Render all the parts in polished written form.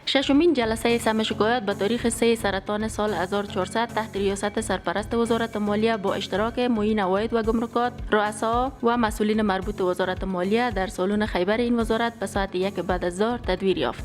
ششمین جلسه سم شکایات به تاریخ 3 سرطان سال 1400 تحت ریاست سرپرست وزارت مالیه با اشتراک معین عواید و گمرکات، رؤسا و مسئولین مربوط وزارت مالیه در سالن خیبر این وزارت به ساعت 1 بعد از ظهر تدویر یافت.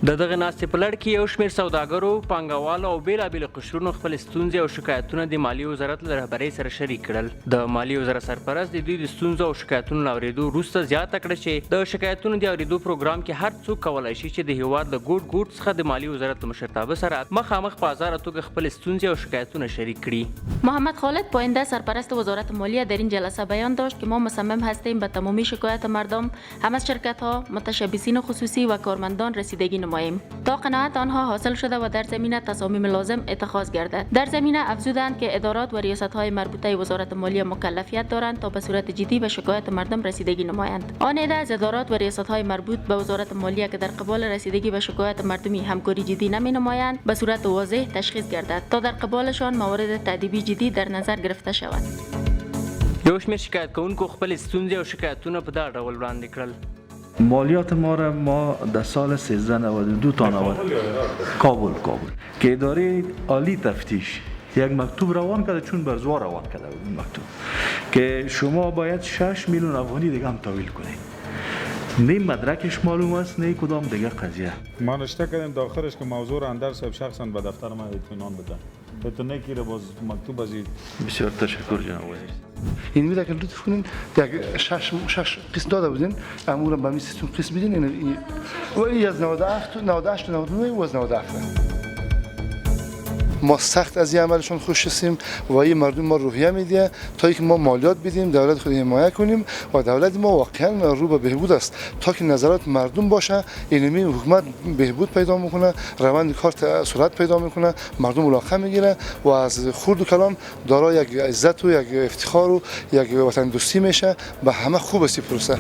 د دغه ناستې په لړ کې یو شمېر سوداګرو، پانګوالو او بېلابېلو قشرونو خپل ستونزې او شکایتونه د مالیې وزارت له رهبرۍ سره شریک کړل. د مالیې وزارت سرپرست د دوی د ستونزو او شکایتونو له اورېدو وروسته زیاته کړه چې د شکایتونو د اورېدو پروګرام کې هر څوک کولی شي چې د هېواد له ګوټ ګوټ څخه د مالیې وزارت له مشرتابه سره مخامخ په ازاده توګه خپل ستونزې او شکایتونه شریک کړي. محمد خالد پاینده سرپرست وزارت مالیه در این جلسه بیان داشت که ما مصمم هستیم به تمامی شکایت مردم، هم از شرکت‌ها، متشبثین خصوصی و کارمندان رسیدگی نماییم تا قناعت آنها حاصل شده و در زمینه تصامیم لازم اتخاذ گردد. در زمینه افزودند که ادارات و ریاست‌های مربوطه وزارت مالیه مکلفیت دارند تا به صورت جدی به شکایت مردم رسیدگی نمایند. آن عده از ادارات و ریاست‌های مربوط به وزارت مالیه که در قبال رسیدگی به شکایت مردمی همکاری جدی نمی‌نمایند به صورت واضح تشخیص گردد تا در قبالشان موارد تأدیبی جدی در نظر گرفته شود. یو شمېر شکایت کوونکو خپل ستونزې او شکایتونه په دا ډول وړاندې کړل. مالیات ما را در سال 1392 تا 90 کابل که اداره عالی تفتیش یک مکتوب روان کرده، چون بر زور روان کرده این مکتوب که شما باید 6 میلیون افغانی دیگه هم تحویل کنید. نه مدرکش معلوم است نه کدام دیگه قضیه. ما رشته کردیم تا آخرش که موضوع را اندر صاحب شخصا به دفتر ما اطمینان بده. تو نگیره باز مکتوب از بسیار تشکر جناب وزیر. این میده که لطف کنین یک شش قسط داده بودین امورا به می سیستم قسط بدین این و این از 98 تا 99 و از 97 ما سخت از این عملشون خوش هستیم و این مردم ما روحیه میده تا اینکه ما مالیات بدیم، دولت خود حمایت کنیم و دولت ما واقعا رو به بهبود است تا که نظرات مردم باشه. اینمی حکومت بهبود پیدا میکنه، روند کار سرعت پیدا میکنه، مردم علاقه میگیره و از خرد و کلام دارای یک عزت و یک افتخار و یک وطن دوستی میشه. به همه خوب است این پروسه.